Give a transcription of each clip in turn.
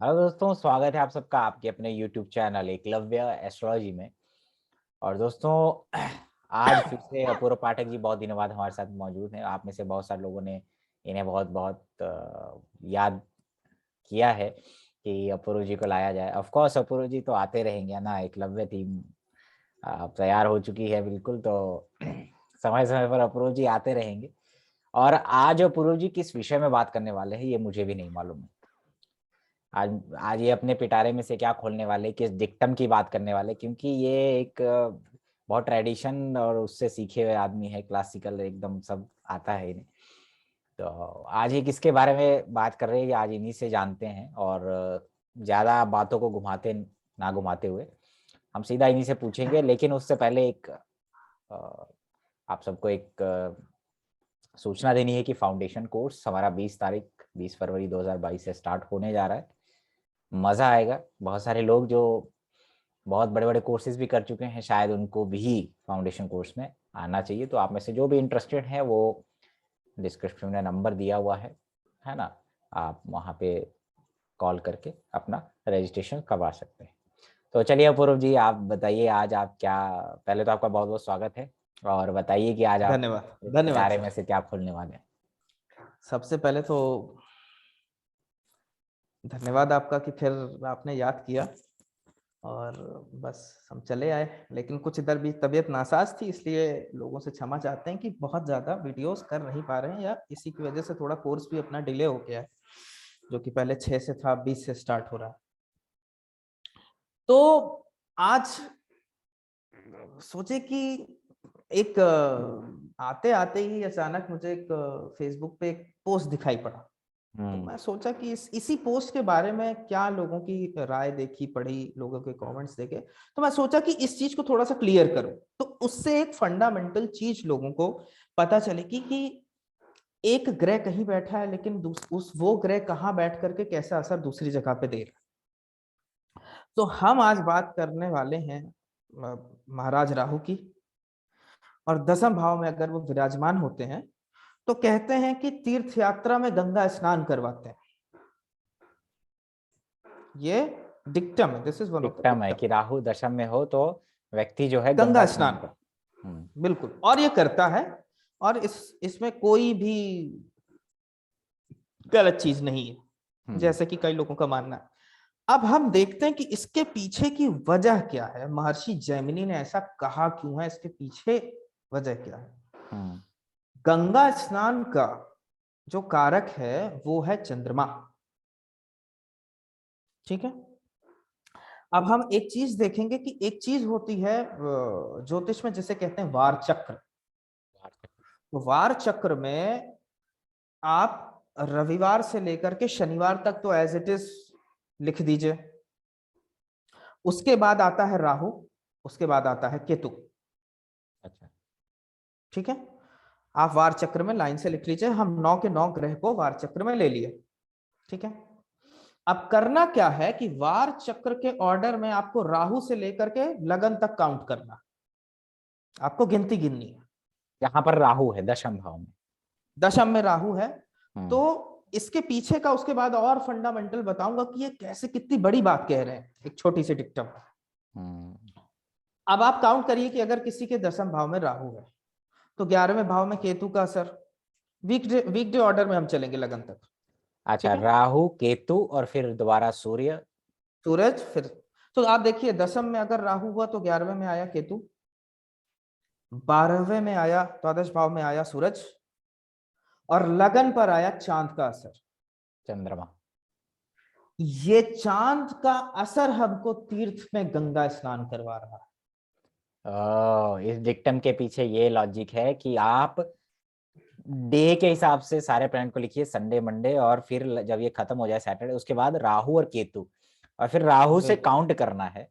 Hello दोस्तों, स्वागत है आप सबका आपके अपने YouTube चैनल एकलव्य एस्ट्रोलॉजी में। और दोस्तों, आज फिर से अपूर्व पाठक जी बहुत दिनों बाद हमारे साथ मौजूद हैं। आप में से बहुत सारे लोगों ने इन्हें बहुत बहुत याद किया है कि अपूर्व जी को लाया जाए। ऑफ कोर्स अपूर्व जी तो आते रहेंगे ना, एकलव्य टीम अब तैयार हो चुकी है बिल्कुल। तो समय समय पर अपूर्व जी आते रहेंगे। और आज अपूर्व जी किस विषय में बात करने वाले हैं ये मुझे भी नहीं मालूम है। आज आज ये अपने पिटारे में से क्या खोलने वाले, किस डिक्टम की बात करने वाले, क्योंकि ये एक बहुत ट्रेडिशन और उससे सीखे हुए आदमी है, क्लासिकल एकदम सब आता है इन्हें। तो आज ये किसके बारे में बात कर रहे हैं ये आज इन्हीं से जानते हैं। और ज़्यादा बातों को घुमाते ना घुमाते हुए हम सीधा इन्हीं से पूछेंगे। लेकिन उससे पहले एक आप सबको एक सूचना देनी है कि फाउंडेशन कोर्स हमारा 20 फरवरी 2022 से स्टार्ट होने जा रहा है। मज़ा आएगा। बहुत सारे लोग जो बहुत बड़े बड़े कोर्सेज भी कर चुके हैं, शायद उनको भी फाउंडेशन कोर्स में आना चाहिए। तो आप में से जो भी इंटरेस्टेड है वो डिस्क्रिप्शन में नंबर दिया हुआ है ना, आप वहाँ पे कॉल करके अपना रजिस्ट्रेशन करवा सकते हैं। तो चलिए अपूर्व जी, आप बताइए आज आप क्या, पहले तो आपका बहुत बहुत स्वागत है। और बताइए कि आज आप धन्यवाद धन्यवाद पिटारे में सर। से क्या खोलने वाले हैं। सबसे पहले तो धन्यवाद आपका कि फिर आपने याद किया और बस हम चले आए। लेकिन कुछ इधर भी तबीयत नासाज थी, इसलिए लोगों से क्षमा चाहते हैं कि बहुत ज़्यादा वीडियोस कर नहीं पा रहे हैं, या इसी की वजह से थोड़ा कोर्स भी अपना डिले हो गया है, जो कि पहले 6 से था 20 से स्टार्ट हो रहा है। तो आज सोचे कि एक आते आते ही अचानक मुझे एक फेसबुक पे एक पोस्ट दिखाई पड़ा। तो मैं सोचा कि इसी पोस्ट के बारे में क्या लोगों की राय देखी, पढ़ी, लोगों के कमेंट्स देखे, तो मैं सोचा कि इस चीज को थोड़ा सा क्लियर करूं, तो उससे एक फंडामेंटल चीज लोगों को पता चलेगी कि एक ग्रह कहीं बैठा है, लेकिन उस वो ग्रह कहाँ बैठ करके कैसा असर दूसरी जगह पे दे रहा है। तो हम आज बात करने वाले हैं महाराज राहु की। और दसम भाव में अगर वो विराजमान होते हैं तो कहते हैं कि तीर्थ यात्रा में गंगा स्नान करवाते हैं। ये डिक्टम है, this is one of the dictum है डिक्टम। कि राहु दशम में हो तो व्यक्ति जो है गंगा गंगा स्नान स्नान, कर। बिल्कुल, और ये करता है। और इसमें कोई भी गलत चीज नहीं है, हम्म। जैसे कि कई लोगों का मानना है। अब हम देखते हैं कि इसके पीछे की वजह क्या है, महर्षि जैमिनी ने ऐसा कहा क्यों है, इसके पीछे वजह क्या है। हम्म। गंगा स्नान का जो कारक है वो है चंद्रमा। ठीक है। अब हम एक चीज देखेंगे कि एक चीज होती है ज्योतिष में जिसे कहते हैं वार चक्र। तो वार चक्र में आप रविवार से लेकर के शनिवार तक तो एज इट इज लिख दीजिए। उसके बाद आता है राहु, उसके बाद आता है केतु। अच्छा। ठीक है। आप वार चक्र में लाइन से लिख लीजिए, हम 9 के 9 ग्रह को वार चक्र में ले लिए। ठीक है। अब करना क्या है कि वार चक्र के ऑर्डर में आपको राहु से लेकर के लगन तक काउंट करना, आपको गिनती गिननी है। यहाँ पर राहु है दशम भाव में। दशम में राहु है। तो हम्म। इसके पीछे का उसके बाद और फंडामेंटल बताऊंगा कि ये कैसे कितनी बड़ी बात कह रहे हैं, एक छोटी सी टिकटम। हम्म। अब आप काउंट करिए कि अगर किसी के दशम भाव में राहु है तो 11वें भाव में केतु का असर। वीकडे ऑर्डर में हम चलेंगे लगन तक। अच्छा, ठीक है। राहु केतु और फिर दोबारा सूर्य। सूरज फिर, तो आप देखिए दशम में अगर राहु हुआ तो 11वें में आया केतु, 12वें में आया, द्वादश भाव में आया सूरज, और लगन पर आया चांद का असर। चंद्रमा। ये चांद का असर हमको तीर्थ में गंगा स्नान करवा रहा है। इस डिक्टम के पीछे ये लॉजिक है कि आप डे के हिसाब से सारे प्लैनेट को लिखिए, संडे मंडे, और फिर जब ये खत्म हो जाए सैटरडे, उसके बाद राहु और केतु, और फिर राहु से बिल्कुल, काउंट करना है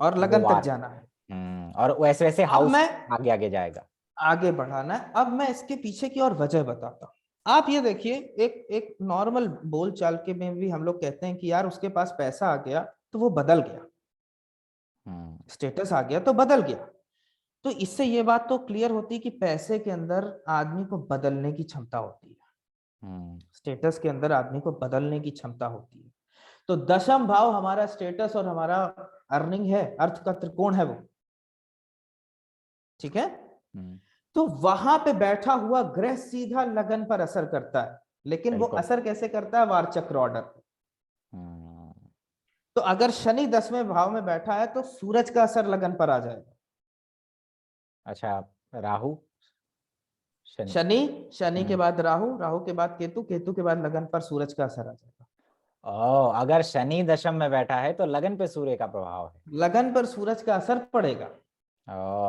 और वो लगन तक वार। जाना है। और वैसे वैसे अब हाउस मैं आगे आगे जाएगा। आगे बढ़ाना है, अब मैं इसके पीछे की और वजह बताता हूँ। आप ये देखिए, एक एक नॉर्मल बोल चाल के में भी हम लोग कहते हैं कि यार उसके पास पैसा आ गया तो वो बदल गया, हम्म। स्टेटस आ गया तो बदल गया। तो इससे ये बात तो क्लियर होती है कि पैसे के अंदर आदमी को बदलने की क्षमता होती है। स्टेटस के अंदर आदमी को बदलने की क्षमता होती है। तो दशम भाव हमारा स्टेटस और हमारा अर्निंग है, अर्थ का त्रिकोण है वो, ठीक है। तो वहां पे बैठा हुआ ग्रह सीधा लगन पर असर करता है, लेकिन वो असर कैसे करता है? वार चक्र ऑर्डर। तो अगर शनि 10वें भाव में बैठा है तो सूरज का असर लगन पर आ जाएगा। अच्छा, राहु, शनि के बाद राहु, राहु के बाद केतु, केतु के बाद लगन पर सूरज का असर आ जाएगा। अगर शनि दशम में बैठा है तो लगन पे सूर्य का प्रभाव है, लगन पर सूरज का असर पड़ेगा।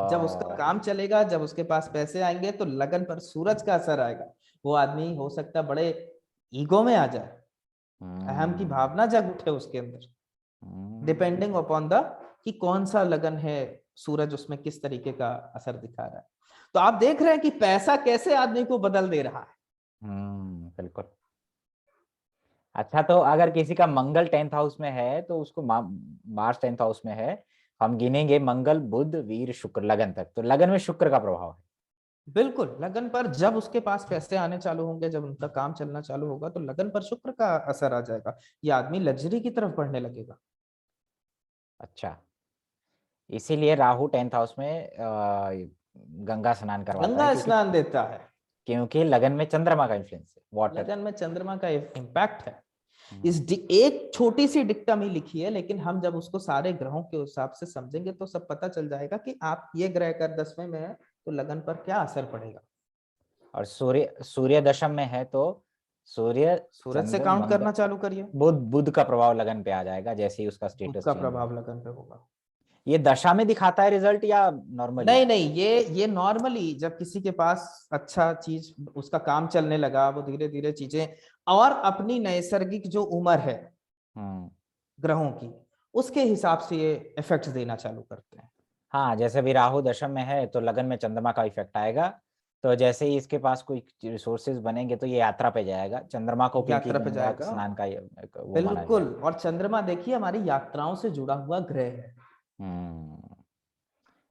जब उसका काम चलेगा, जब उसके पास पैसे आएंगे तो लगन पर सूरज का असर आएगा। वो आदमी हो सकता है बड़े ईगो में आ जाए, अहम की भावना जग उठे उसके अंदर, डिपेंडिंग अपॉन द कि कौन सा लगन है, सूरज उसमें किस तरीके का असर दिखा रहा है। तो आप देख रहे हैं कि पैसा कैसे आदमी को बदल दे रहा है। बिल्कुल। अच्छा, तो अगर किसी का मंगल 10th हाउस में है तो उसको मार्स 10th हाउस में है, हम गिनेंगे मंगल बुध वीर शुक्र लगन तक, तो लगन में शुक्र का प्रभाव है। बिल्कुल, लगन पर जब उसके पास पैसे आने चालू होंगे, जब उनका काम चलना चालू होगा तो लगन पर शुक्र का असर आ जाएगा। ये आदमी लग्जरी की तरफ बढ़ने लगेगा। अच्छा, इसीलिए राहु 10th हाउस में गंगा स्नान करवाता है, गंगा स्नान देता है क्योंकि लगन में चंद्रमा का इन्फ्लुएंस है, वाटर। लगन में चंद्रमा का इम्पैक्ट है। एक छोटी सी डिक्टम ही लिखी है, लेकिन हम जब उसको सारे ग्रहों के हिसाब से समझेंगे तो सब पता चल जाएगा कि आप ये ग्रह कर 10वें में है तो लगन पर क्या असर पड़ेगा। और सूर्य दशम में है तो सूरज से काउंट करना चालू करिए, बुध का प्रभाव लगन पे आ जाएगा जैसे ही उसका बुध स्टेटस का चेंज होगा। प्रभाव लगन पे होगा। ये दशा में दिखाता है रिजल्ट या नॉर्मली? नहीं नहीं, ये नॉर्मली जब किसी के पास अच्छा चीज, उसका काम चलने लगा, वो धीरे धीरे चीजें और अपनी नैसर्गिक जो उम्र है ग्रहों की, उसके हिसाब से ये इफेक्ट्स देना चालू करते हैं। हाँ, जैसे भी राहु दशम में है तो लगन में चंद्रमा का इफेक्ट आएगा, तो जैसे ही इसके पास कोई रिसोर्सेज बनेंगे तो ये यात्रा पे जाएगा, चंद्रमा को क्योंकि यात्रा पे गंगा जाएगा, स्नान का वो माना बिल्कुल। जाएगा। और चंद्रमा देखिए हमारी यात्राओं से जुड़ा हुआ ग्रह है।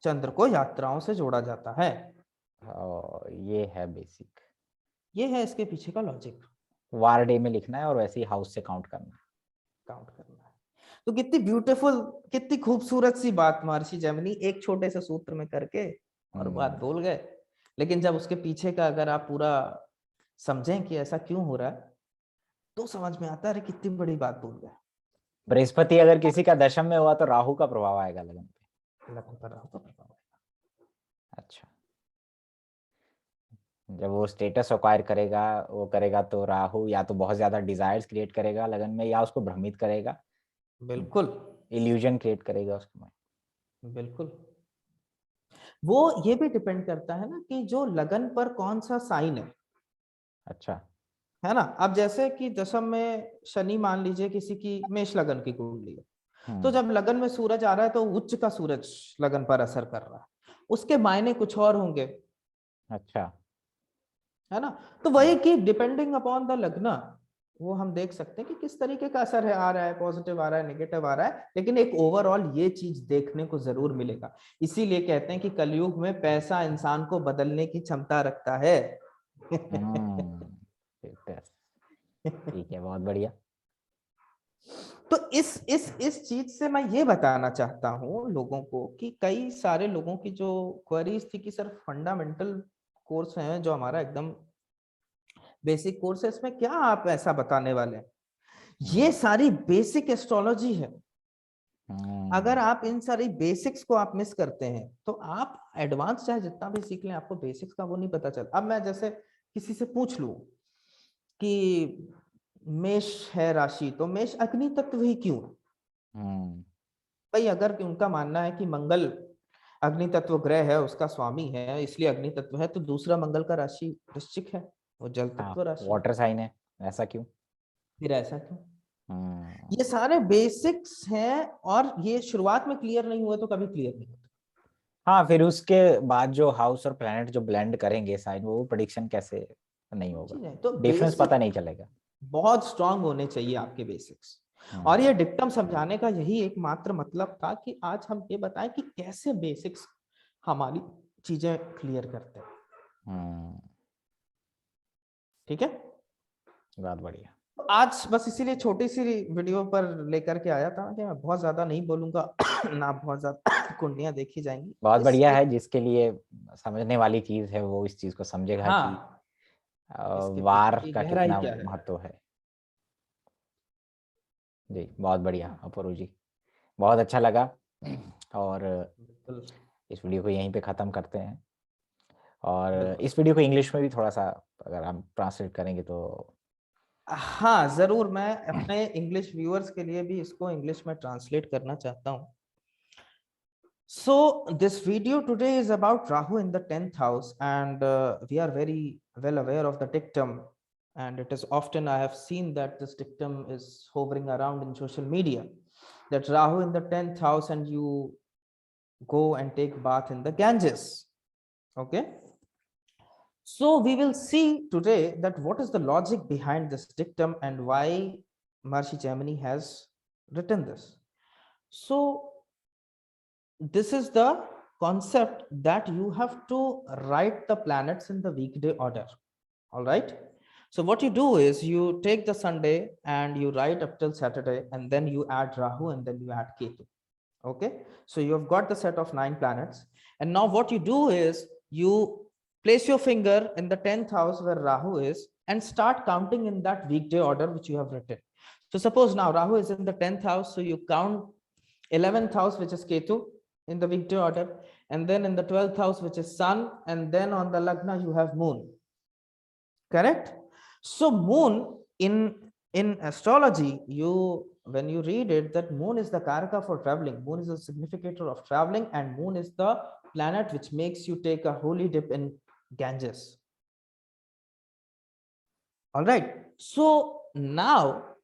चंद्र को यात्राओं से जोड़ा जाता है। ये है बेसिक, ये है इसके पीछे का लॉजिक। वार डे में लिखना है और वैसे ही हाउस से काउंट करना है। तो कितनी ब्यूटीफुल, कितनी खूबसूरत सी बात महर्षि जैमिनी एक छोटे से सूत्र में करके और बात बोल गए। लेकिन जब उसके पीछे का अगर आप पूरा समझें कि ऐसा क्यों हो रहा है तो समझ में आता है कितनी बड़ी बात बोल गए। बृहस्पति अगर किसी का दशम में हुआ तो राहु का प्रभाव आएगा लगन पे। लगन पर राहु का प्रभाव आएगा। अच्छा, जब वो स्टेटस एक्वायर करेगा, वो करेगा तो राहु या तो बहुत ज्यादा डिजायर्स क्रिएट करेगा लगन में, या उसको भ्रमित करेगा, बिल्कुल इल्यूजन क्रिएट करेगा उसके में। बिल्कुल। वो ये भी डिपेंड करता है ना कि जो लगन पर कौन सा साइन है। अच्छा, है ना। अब जैसे कि दशम में शनि मान लीजिए किसी की मेष लगन की कुंडली है, तो जब लगन में सूरज आ रहा है तो उच्च का सूरज लगन पर असर कर रहा है, उसके मायने कुछ और होंगे। अच्छा, है ना। तो वही कि डिपेंडिंग अपॉन द लग्न वो हम देख सकते हैं कि किस तरीके का असर है, आ रहा है, पॉजिटिव आ रहा है, नेगेटिव आ रहा है, लेकिन एक ओवरऑल ये चीज देखने को जरूर मिलेगा। इसीलिए कहते हैं कि कलयुग में पैसा इंसान को बदलने की क्षमता रखता है। ठीक है, बहुत बढ़िया। तो इस चीज से मैं ये बताना चाहता हूँ लोगों को कि कई सारे लोगों की जो क्वेरीज थी कि सर फंडामेंटल कोर्स है जो हमारा एकदम बेसिक कोर्स है, इसमें क्या आप ऐसा बताने वाले हैं? ये सारी बेसिक एस्ट्रोलॉजी है। अगर आप इन सारी बेसिक्स को आप मिस करते हैं तो आप एडवांस चाहे जितना भी सीख लें, आपको बेसिक्स का वो नहीं पता चल। अब मैं जैसे किसी से पूछ लूं कि मेष है राशि, तो मेष अग्नि तत्व ही क्यों? भाई अगर उनका मानना है कि मंगल अग्नि तत्व ग्रह है, उसका स्वामी है, इसलिए अग्नि तत्व है, तो दूसरा मंगल का राशि वृश्चिक है, वो जल तत्व राशि, वाटर साइन है, ऐसा क्यों? फिर ऐसा क्यों? ये सारे बेसिक्स हैं और ये शुरुआत में क्लियर नहीं हुए तो कभी क्लियर नहीं होते। हाँ, फिर उसके बाद जो हाउस और प्लैनेट जो ब्लेंड करेंगे साइन, वो प्रेडिक्शन कैसे नहीं होगा, तो डिफरेंस पता नहीं चलेगा। बहुत स्ट्रांग होने चाहिए आपके बेसिक्स। और ये डिक्टम समझाने का यही एकमात्र मतलब था कि आज हम ये बताएं कि कैसे बेसिक्स हमारी चीजें क्लियर करते हैं। ठीक है। बहुत बढ़िया। आज बस इसीलिए छोटी सी वीडियो पर लेकर के आया था कि मैं बहुत ज्यादा नहीं बोलूंगा ना बहुत ज्यादा कुंडलियां देखी जाएंगी बहुत इस बढ़िया है, एक। जिसके लिए समझने वाली चीज है वो इस चीज को समझेगा कि हाँ, इसके पीछे वार की का गहराई कितना क्या है। महत्व है। जी बहुत बढ़िया अपूर्व जी, बहुत अच्छा लगा। और बिल्कुल इस वीडियो को यहीं पे ख़त्म करते हैं। और बिल्कुल। इस वीडियो को इंग्लिश में भी थोड़ा सा अगर हम ट्रांसलेट करेंगे तो। हाँ जरूर, मैं अपने इंग्लिश व्यूअर्स के लिए भी इसको इंग्लिश में ट्रांसलेट करना चाहता हूँ। So this video today is about Rahu in the 10th house, and we are very well aware of the dictum, and it is often I have seen that this dictum is hovering around in social media, that Rahu in the 10th house and you go and take bath in the Ganges. Okay, so we will see today that what is the logic behind this dictum and why Maharishi Jaimini has written this. So this is the concept that you have to write the planets in the weekday order. All right. So what you do is you take the Sunday and you write up till Saturday, and then you add Rahu and then you add Ketu. Okay. So you have got the set of 9 planets. And now what you do is you place your finger in the 10th house where Rahu is and start counting in that weekday order which you have written. So suppose now Rahu is in the 10th house. So you count 11th house, which is Ketu, in the weekday order, and then in the 12th house, which is Sun, and then on the Lagna you have Moon. Correct? So Moon in astrology, you when you read it, that Moon is the Karaka for traveling. Moon is a significator of traveling, and Moon is the planet which makes you take a holy dip in Ganges. All right. So now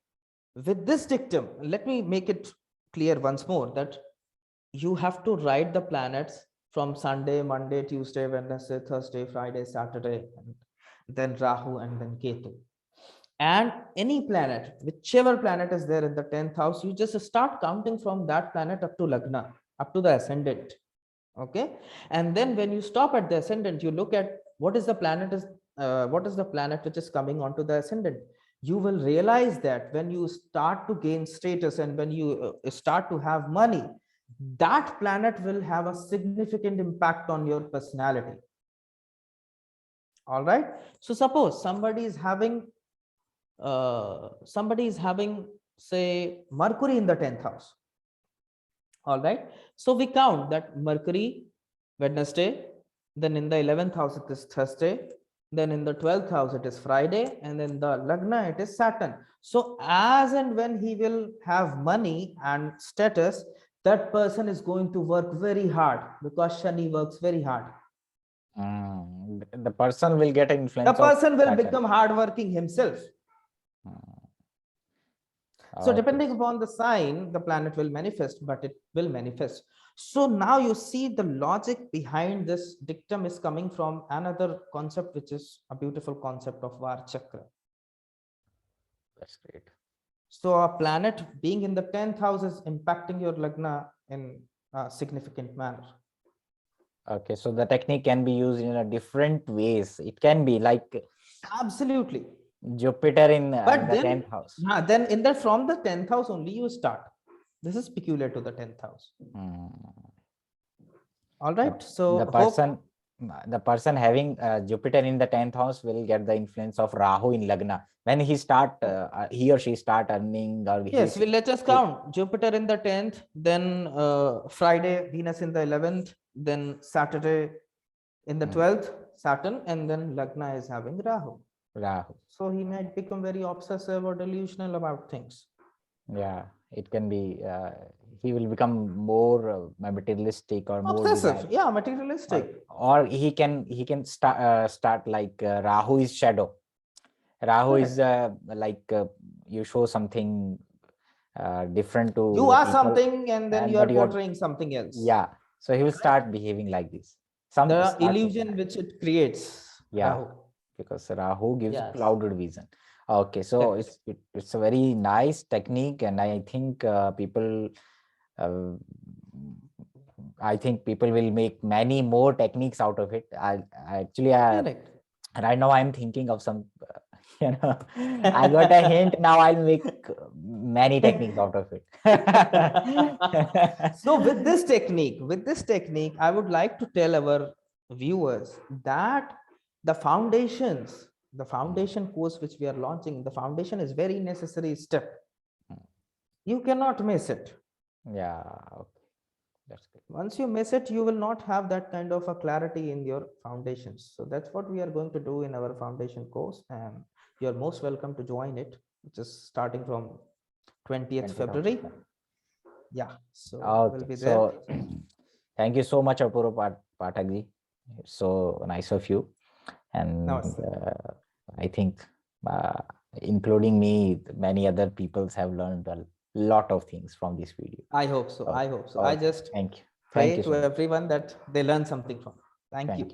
with this dictum, let me make it clear once more that you have to write the planets from Sunday, Monday, Tuesday, Wednesday, Thursday, Friday, Saturday, and then Rahu and then Ketu. And any planet, whichever planet is there in the 10th house, you just start counting from that planet up to Lagna, up to the ascendant. Okay. And then when you stop at the ascendant, you look at what is the planet which is coming onto the ascendant. You will realize that when you start to gain status and when you start to have money, that planet will have a significant impact on your personality. All right. So suppose somebody is having say Mercury in the 10th house. All right. So we count that Mercury, Wednesday, then in the 11th house it is Thursday, then in the 12th house it is Friday, and then the Lagna it is Saturn. So as and when he will have money and status, that person is going to work very hard because Shani works very hard. The person will get an influence. The person will Saturn. become hardworking himself. So depending upon the sign, the planet will manifest, but it will manifest. So now you see the logic behind this dictum is coming from another concept, which is a beautiful concept of Var Chakra. That's great. So a planet being in the 10th house is impacting your Lagna in a significant manner. Okay, so the technique can be used in a different ways. It can be like absolutely Jupiter in the then 10th house. Then in the from the 10th house only you start. This is peculiar to the 10th house. All right. So the person having Jupiter in the 10th house will get the influence of Rahu in Lagna. When he or she start earning, or yes, let us count Jupiter in the 10th, then Friday Venus in the 11th, then Saturday in the 12th Saturn, and then Lagna is having Rahu. So he might become very obsessive or delusional about things. Yeah, it can be he will become more materialistic or more obsessive. Yeah, materialistic. Or he can start like Rahu is shadow. Rahu is like you show something different to you are people, something and then you are portraying something else. Yeah, so he will start behaving like this. The illusion which it creates. Yeah, Rahu. because Rahu gives clouded vision. Okay, so it's a very nice technique, and I think people will make many more techniques out of it. Right now I'm thinking of some You know, I got a hint. Now I'll make many techniques out of it. So with this technique, I would like to tell our viewers that the foundation course which we are launching, the foundation is very necessary step. You cannot miss it. Yeah, okay. That's good. Once you miss it, you will not have that kind of a clarity in your foundations. So that's what we are going to do in our foundation course, and you're most welcome to join it, which is starting from 20th 20th of February. September. Yeah, so we'll Okay, be there. so thank you so much, Apurva Pathak ji. It's so nice of you. And I think, including me, many other people have learned a lot of things from this video. I hope so. So, I hope so. okay. I just Thank you. pray Thank you to so much. everyone that they learn something from it. Thank you.